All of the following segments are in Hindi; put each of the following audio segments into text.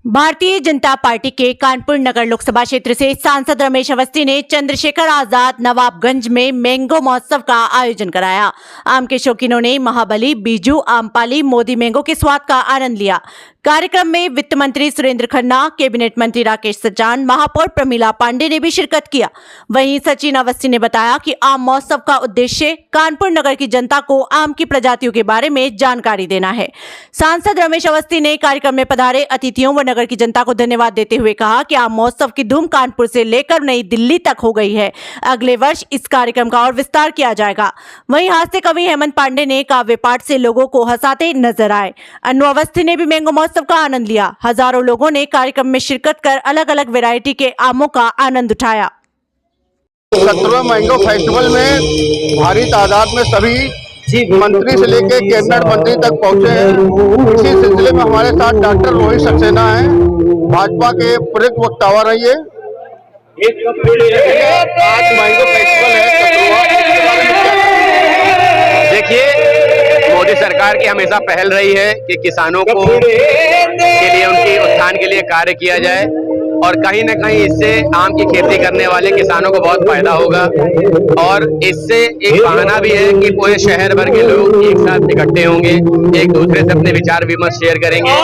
भारतीय जनता पार्टी के कानपुर नगर लोकसभा क्षेत्र से सांसद रमेश अवस्थी ने चंद्रशेखर आजाद नवाबगंज में मैंगो महोत्सव का आयोजन कराया। आम के शौकीनों ने महाबली, बीजू, आमपाली, मोदी मैंगो के स्वाद का आनंद लिया। कार्यक्रम में वित्त मंत्री सुरेंद्र खन्ना, कैबिनेट मंत्री राकेश सचान, महापौर प्रमिला पांडे ने भी शिरकत किया। वहीं सचिन अवस्थी ने बताया कि आम महोत्सव का उद्देश्य कानपुर नगर की जनता को आम की प्रजातियों के बारे में जानकारी देना है। सांसद रमेश अवस्थी ने कार्यक्रम में पधारे अतिथियों व नगर की जनता को धन्यवाद देते हुए कहा कि आम महोत्सव की धूम कानपुर से लेकर नई दिल्ली तक हो गई है। अगले वर्ष इस कार्यक्रम का और विस्तार किया जाएगा। वहीं हास्य कवि हेमंत पांडे ने काव्य पाठ से लोगों को हंसाते नजर आए। अन्नू अवस्थी ने भी मैंगो महोत्सव का आनंद लिया। हजारों लोगों ने कार्यक्रम में शिरकत कर अलग अलग वैरायटी के आमों का आनंद उठाया। 17वें मैंगो फेस्टिवल में भारी तादाद में सभी मंत्री से लेकर कैबिनेट मंत्री तक पहुंचे हैं। इसी सिलसिले में हमारे साथ डॉक्टर रोहित सक्सेना हैं, भाजपा के प्रमुख वक्ता रही है। आज मैंगो फेस्टिवल है, देखिए मोदी सरकार की हमेशा पहल रही है कि किसानों को के लिए उनकी उत्थान के लिए कार्य किया जाए और कहीं न कहीं इससे आम की खेती करने वाले किसानों को बहुत फायदा होगा। और इससे एक बहाना भी है कि पूरे शहर भर के लोग एक साथ इकट्ठे होंगे, एक दूसरे से अपने विचार विमर्श शेयर करेंगे।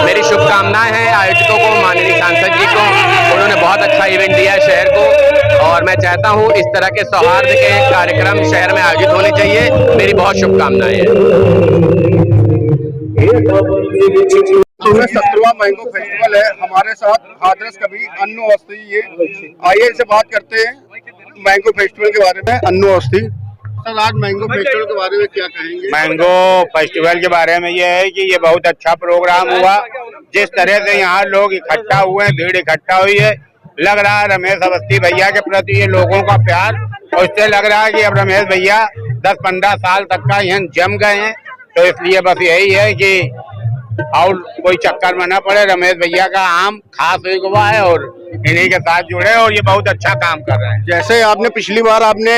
मेरी शुभकामनाएं हैं आयोजकों को, माननीय सांसद जी को। उन्होंने बहुत अच्छा इवेंट दिया है शहर को और मैं चाहता हूं इस तरह के सौहार्द के कार्यक्रम शहर में आयोजित होने चाहिए। मेरी बहुत शुभकामनाएं हैं। 17वां मैंगो फेस्टिवल है। हमारे साथ हादरस कवि अन्नू अवस्थी, ये आइए इनसे बात करते हैं मैंगो फेस्टिवल के बारे में। अन्नू अवस्थी सर, आज मैंगो फेस्टिवल के बारे में क्या कहेंगे? मैंगो फेस्टिवल के बारे में ये है कि ये बहुत अच्छा प्रोग्राम हुआ। जिस तरह से यहाँ लोग इकट्ठा हुए हैं, भीड़ इकट्ठा हुई है, लग रहा है रमेश अवस्थी भैया के प्रति ये लोगों का प्यार, और इससे लग रहा है कि अब रमेश भैया 10-15 साल तक का यहाँ जम गए हैं। तो इसलिए बस यही है कि और कोई चक्कर में न पड़े, रमेश भैया का आम खास हुआ है और इन्हीं के साथ जुड़े और ये बहुत अच्छा काम कर रहे हैं। जैसे आपने पिछली बार आपने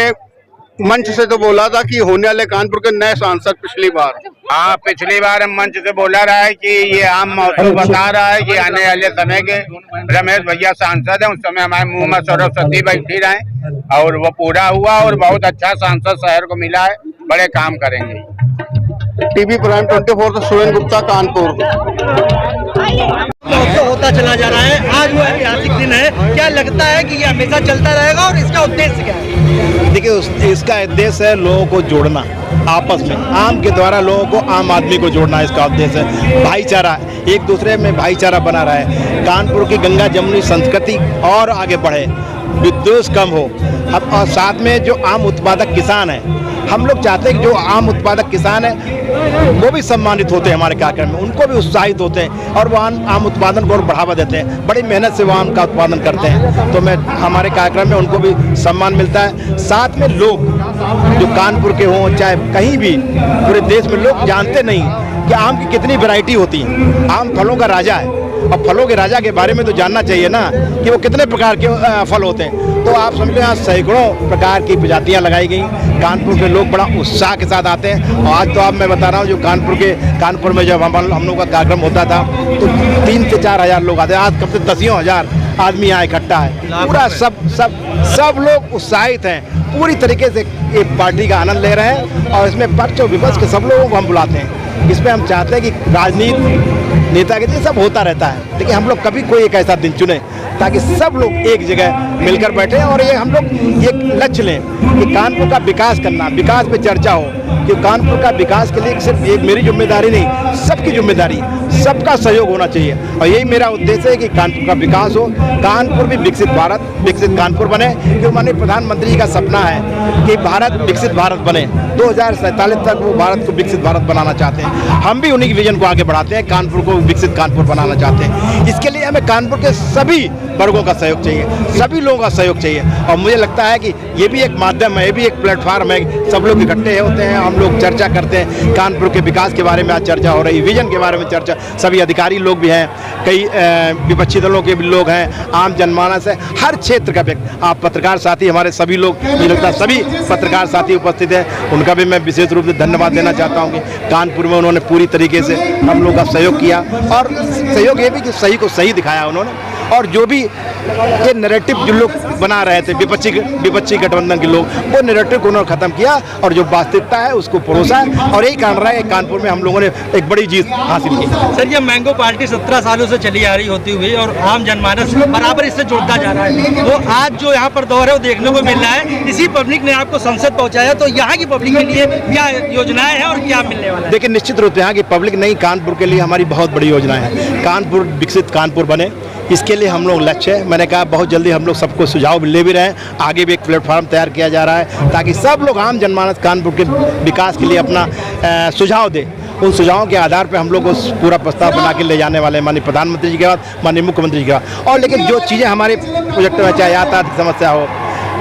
मंच से तो बोला था कि होने वाले कानपुर के नए सांसद पिछली बार, हाँ पिछली बार हम मंच से बोला रहा है कि ये आम महोत्सव बता रहा है कि आने वाले समय के रमेश भैया सांसद हैं। उस समय हमारे मुंह में सरस्वती बैठी रहे और वो पूरा हुआ और बहुत अच्छा सांसद शहर को मिला है। बड़े काम करेंगे। टीवी प्राइम 24 से सुरेंद्र गुप्ता, कानपुर। तो होता चला जा रहा है, आज वो ऐतिहासिक दिन है। क्या लगता है कि ये हमेशा चलता रहेगा और इसका उद्देश्य क्या है? देखिए, इसका उद्देश्य है लोगों को जोड़ना आपस में, आम के द्वारा लोगों को, आम आदमी को जोड़ना इसका उद्देश्य है। भाईचारा, एक दूसरे में भाईचारा बना रहा है। कानपुर की गंगा जमुनी संस्कृति और आगे बढ़े, विद्वेष कम हो। अब और साथ में जो आम उत्पादक किसान हैं, हम लोग चाहते हैं कि जो आम उत्पादक किसान हैं वो भी सम्मानित होते हैं हमारे कार्यक्रम में, उनको भी उत्साहित होते हैं और वो आम उत्पादन को और बढ़ावा देते हैं। बड़ी मेहनत से वो आम का उत्पादन करते हैं, तो हमारे कार्यक्रम में उनको भी सम्मान मिलता है। साथ में लोग जो कानपुर के हों चाहे कहीं भी पूरे देश में, लोग जानते नहीं कि आम की कितनी वैरायटी होती है। आम फलों का राजा है और फलों के राजा के बारे में तो जानना चाहिए ना कि वो कितने प्रकार के फल होते हैं। तो आप समझो यहाँ सैकड़ों प्रकार की प्रजातियाँ लगाई गई। कानपुर के लोग बड़ा उत्साह के साथ आते हैं। और आज तो आप मैं बता रहा हूँ, जो कानपुर में जब हम लोग का कार्यक्रम होता था तो 3 से 4 हज़ार लोग आते हैं। आज कम से 10 हज़ार आदमी यहाँ इकट्ठा है। पूरा सब लोग उत्साहित हैं, पूरी तरीके से एक पार्टी का आनंद ले रहे हैं। और इसमें पक्ष और विपक्ष के सब लोगों को हम बुलाते हैं। इसमें हम चाहते हैं कि राजनीति नेता के लिए सब होता रहता है, लेकिन हम लोग कभी कोई एक ऐसा दिन चुने ताकि सब लोग एक जगह मिलकर बैठे और ये हम लोग एक लक्ष्य लें कि कानपुर का विकास करना, विकास पे चर्चा हो कि कानपुर का विकास के लिए सिर्फ एक मेरी जिम्मेदारी नहीं, सबकी जिम्मेदारी, सबका सहयोग होना चाहिए। और यही मेरा उद्देश्य है कि कानपुर का विकास हो, कानपुर भी विकसित भारत, विकसित कानपुर बने। क्योंकि माननीय प्रधानमंत्री का सपना है कि भारत विकसित भारत बने। 2047 तक वो भारत को विकसित भारत बनाना चाहते हैं। हम भी उन्हीं की विजन को आगे बढ़ाते हैं, कानपुर को विकसित कानपुर बनाना चाहते हैं। इसके लिए हमें कानपुर के सभी वर्गों का सहयोग चाहिए, सभी लोगों का सहयोग चाहिए। और मुझे लगता है कि ये भी एक माध्यम है, ये भी एक प्लेटफार्म है, सब लोग इकट्ठे होते हैं, हम लोग चर्चा करते हैं। कानपुर के विकास के बारे में आज चर्चा हो रही है, विजन के बारे में चर्चा, सभी अधिकारी लोग भी हैं, कई विपक्षी दलों के भी लोग हैं, आम जनमानस है, हर क्षेत्र का व्यक्ति, आप पत्रकार साथी हमारे सभी लोग, मुझे लगता है सभी पत्रकार साथी उपस्थित हैं, उनका भी मैं विशेष रूप से धन्यवाद देना चाहता हूँ कि कानपुर में उन्होंने पूरी तरीके से हम लोग का सहयोग किया। और सहयोग ये भी कि सही को सही दिखाया उन्होंने, और जो भी ये नैरेटिव जो लोग बना रहे थे विपक्षी गठबंधन के लोग, वो नैरेटिव को उन्होंने खत्म किया और जो वास्तविकता है उसको परोसा, और यही कारण रहा है कानपुर में हम लोगों ने एक बड़ी जीत हासिल की। सर, ये मैंगो पार्टी 17 सालों से चली आ रही होती हुई और आम जनमानस बराबर इससे जुड़ता जा रहा है, वो आज जो यहाँ पर दौर है वो देखने को मिल रहा है। इसी पब्लिक ने आपको संसद पहुँचाया, तो यहाँ की पब्लिक के लिए क्या योजनाएं हैं और क्या मिलने वाला है? देखिए, निश्चित रूप से यहाँ की पब्लिक नहीं, कानपुर के लिए हमारी बहुत बड़ी योजनाएं हैं। कानपुर विकसित कानपुर बने, इसके लिए हम लोग लक्ष्य है। मैंने कहा बहुत जल्दी हम लोग सबको सुझाव ले भी रहे हैं, आगे भी एक प्लेटफॉर्म तैयार किया जा रहा है ताकि सब लोग आम जनमानस कानपुर के विकास के लिए अपना सुझाव दे। उन सुझावों के आधार पर हम लोग उस पूरा प्रस्ताव बना के ले जाने वाले हैं, माननीय प्रधानमंत्री जी के बाद, माननीय मुख्यमंत्री जी के बाद। और लेकिन जो चीज़ें हमारे प्रोजेक्ट में, चाहे यातायात की समस्या हो,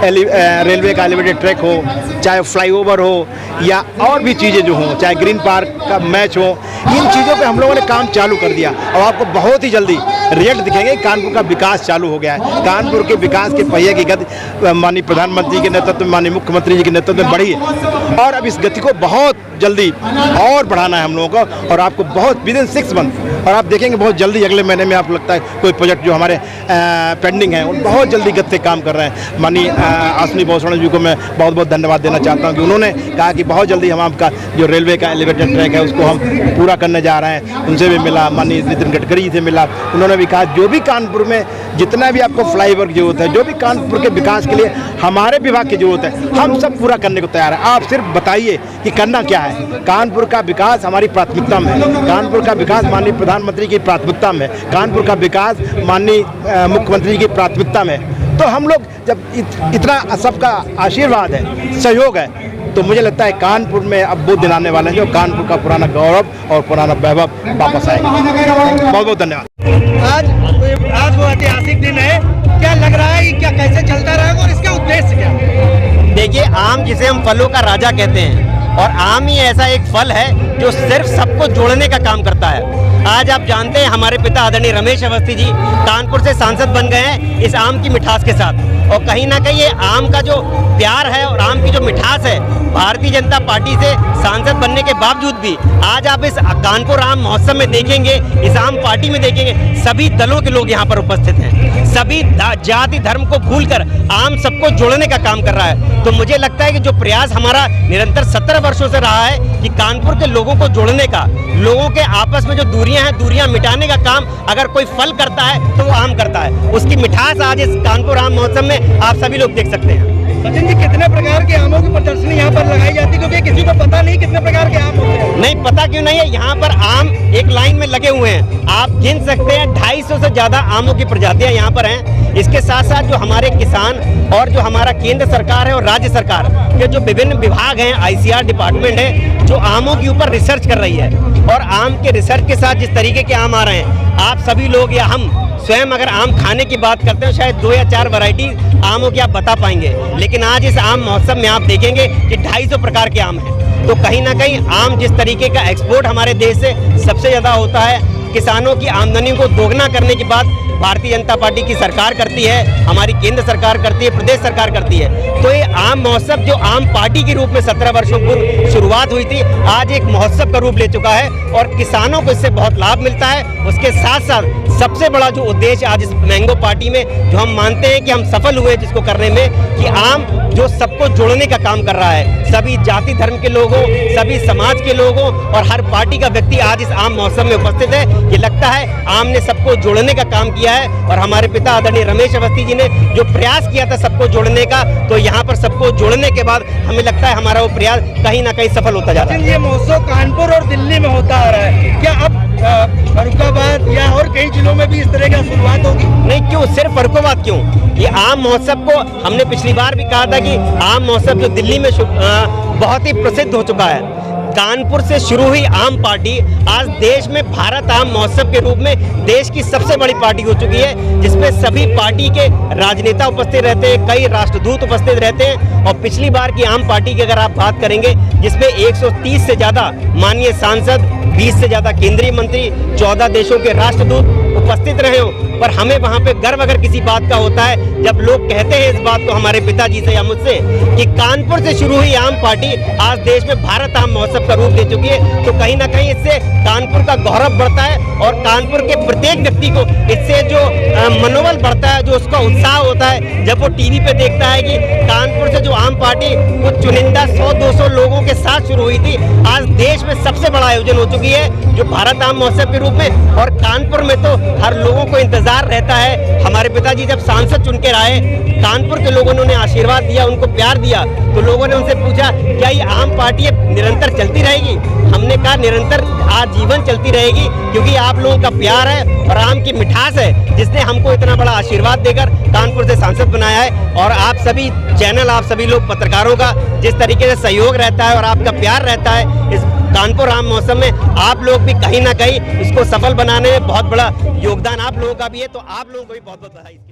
रेलवे का एलिवेटेड ट्रैक हो, चाहे फ्लाईओवर हो, या और भी चीज़ें जो हों, चाहे ग्रीन पार्क का मैच हो, इन चीज़ों पे हम लोगों ने काम चालू कर दिया और आपको बहुत ही जल्दी रिजल्ट दिखेंगे। कानपुर का विकास चालू हो गया है, कानपुर के विकास के पहिए की गति माननीय प्रधानमंत्री के नेतृत्व में, माननीय मुख्यमंत्री जी के नेतृत्व में बढ़ी है, और अब इस गति को बहुत जल्दी और बढ़ाना है हम लोगों को। और आपको बहुत विदिन 6 मंथ, और आप देखेंगे बहुत जल्दी अगले महीने में आपको लगता है कोई प्रोजेक्ट जो हमारे पेंडिंग है, उन बहुत जल्दी गति से काम कर रहे हैं। माननीय आसनी भूषण जी को मैं बहुत बहुत धन्यवाद देना चाहता हूँ कि उन्होंने कहा कि बहुत जल्दी हम आपका जो रेलवे का एलिवेटेड ट्रैक है उसको हम पूरा करने जा रहे हैं। उनसे भी मिला, माननीय नितिन गडकरी जी से मिला, उन्होंने भी कहा जो भी कानपुर में जितना भी आपको फ्लाईओवर की जरूरत है, जो भी कानपुर के विकास के लिए हमारे विभाग की जरूरत है, हम सब पूरा करने को तैयार है। आप सिर्फ बताइए कि करना क्या है। कानपुर का विकास हमारी प्राथमिकता में है, कानपुर का विकास माननीय प्रधानमंत्री की प्राथमिकता में, कानपुर का विकास माननीय मुख्यमंत्री की प्राथमिकता में। तो हम लोग जब इतना सबका आशीर्वाद है, सहयोग है, तो मुझे लगता है कानपुर में अब वो दिन आने वाले हैं जो कानपुर का पुराना गौरव और पुराना वैभव वापस आएगा। बहुत बहुत धन्यवाद। आज वो ऐतिहासिक दिन है, क्या लग रहा है, क्या कैसे चलता रहेगा और इसका उद्देश्य क्या है? देखिए, आम जिसे हम फलों का राजा कहते हैं, और आम ही ऐसा एक फल है जो सिर्फ सबको जोड़ने का काम करता है। आज आप जानते हैं हमारे पिता आदरणीय रमेश अवस्थी जी कानपुर से सांसद बन गए हैं इस आम की मिठास के साथ, और कहीं ना कहीं ये आम का जो प्यार है और आम की जो मिठास है, भारतीय जनता पार्टी से सांसद बनने के बावजूद भी आज आप इस कानपुर आम महोत्सव में देखेंगे, इस आम पार्टी में देखेंगे, सभी दलों के लोग यहाँ पर उपस्थित हैं। सभी जाति धर्म को भूलकर आम सबको जोड़ने का काम कर रहा है। तो मुझे लगता है कि जो प्रयास हमारा निरंतर 17 वर्षों से रहा है कि कानपुर के लोगों को जोड़ने का, लोगों के आपस में जो दूरियां हैं, दूरियां मिटाने का काम अगर कोई फल करता है तो वो आम करता है। उसकी मिठास आज इस कानपुर आम महोत्सव में आप सभी लोग देख सकते हैं। सचिन जी, कितने प्रकार के आमों की प्रदर्शनी यहाँ पर लगाई जाती है, क्योंकि किसी को पता नहीं कितने प्रकार के आम होते हैं? नहीं पता क्यों नहीं है, यहाँ पर आम एक लाइन में लगे हुए हैं, आप गिन सकते हैं 250 से ज्यादा आमों की प्रजातियां यहाँ पर हैं। इसके साथ साथ जो हमारे किसान और जो हमारा केंद्र सरकार है और राज्य सरकार के जो विभिन्न विभाग हैं, ICR डिपार्टमेंट है, जो आमों के ऊपर रिसर्च कर रही है, और आम के रिसर्च के साथ जिस तरीके के आम आ रहे हैं, आप सभी लोग या हम स्वयं अगर आम खाने की बात करते हैं शायद 2 या 4 वैरायटी आमों की आप बता पाएंगे, लेकिन आज इस आम महोत्सव में आप देखेंगे कि 250 प्रकार के आम हैं। तो कहीं ना कहीं आम जिस तरीके का एक्सपोर्ट हमारे देश से सबसे ज़्यादा होता है, किसानों की आमदनी को दोगुना करने की बात भारतीय जनता पार्टी की सरकार करती है, हमारी केंद्र सरकार करती है, प्रदेश सरकार करती है। तो ये आम महोत्सव जो आम पार्टी के रूप में 17 वर्षों पूर्व शुरुआत हुई थी, आज एक महोत्सव का रूप ले चुका है और किसानों को इससे बहुत लाभ मिलता है। उसके साथ साथ सबसे बड़ा जो उद्देश्य आज इस मैंगो पार्टी में जो हम मानते हैं कि हम सफल हुए जिसको करने में, कि आम जो सबको जोड़ने का काम कर रहा है, सभी जाति धर्म के लोगों, सभी समाज के लोगों और हर पार्टी का व्यक्ति आज इस आम महोत्सव में उपस्थित है। ये लगता है आम ने सबको जोड़ने का काम किया है, और हमारे पिता आदरणीय रमेश अवस्थी जी ने जो प्रयास किया था सबको जोड़ने का, तो यहाँ पर सबको जोड़ने के बाद हमें लगता है हमारा वो प्रयास कहीं ना कहीं सफल होता जाता है। ये महोत्सव कानपुर और दिल्ली में होता आ रहा है, क्या अब फर्रुखाबाद या और कई जिलों में भी इस तरह की शुरुआत होगी? नहीं, क्यों सिर्फ फर्रुखाबाद क्यों? ये आम महोत्सव को हमने पिछली बार भी कहा था कि आम महोत्सव जो दिल्ली में बहुत ही प्रसिद्ध हो चुका है, कानपुर से शुरू हुई आम पार्टी आज देश में भारत आम महोत्सव के रूप में देश की सबसे बड़ी पार्टी हो चुकी है, जिसमें सभी पार्टी के राजनेता उपस्थित रहते हैं, कई राष्ट्रदूत उपस्थित रहते हैं। और पिछली बार की आम पार्टी की अगर आप बात करेंगे, जिसमें 130 से ज्यादा माननीय सांसद, 20 से ज्यादा केंद्रीय मंत्री, 14 देशों के राष्ट्रदूत उपस्थित रहे हो, पर हमें वहां पे गर्व अगर किसी बात का होता है जब लोग कहते हैं इस बात को हमारे पिताजी से या मुझसे कि कानपुर से शुरू हुई आम पार्टी आज देश में भारत आम महोत्सव का रूप ले चुकी है, तो कहीं ना कहीं इससे कानपुर का गौरव बढ़ता है और कानपुर के प्रत्येक व्यक्ति को इससे जो मनोबल बढ़ता है, जो उसका उत्साह होता है जब वो टीवी पे देखता है कि कानपुर से जो आम पार्टी कुछ चुनिंदा 100-200 लोगों के साथ शुरू हुई थी, आज देश में सबसे बड़ा आयोजन हो चुकी है जो भारत आम महोत्सव के रूप में। और कानपुर में तो हर लोगों को इंतजार रहता है। हमारे पिताजी जब सांसद चुन के आए, कानपुर के लोगों ने उन्हें आशीर्वाद दिया, उनको प्यार दिया, तो लोगों ने उनसे पूछा क्या ये आम पार्टी निरंतर चलती रहेगी? हमने कहा निरंतर आजीवन चलती रहेगी, क्योंकि आप लोगों का प्यार है और आम की मिठास है जिसने हमको इतना बड़ा आशीर्वाद देकर कानपुर से सांसद बनाया है। और आप सभी चैनल, आप सभी लोग पत्रकारों का जिस तरीके से सहयोग रहता है और आपका प्यार रहता है इस कानपुर आम महोत्सव में, आप लोग भी कहीं ना कहीं इसको सफल बनाने में बहुत बड़ा योगदान आप लोगों का भी है, तो आप लोगों को भी बहुत बहुत बधाई।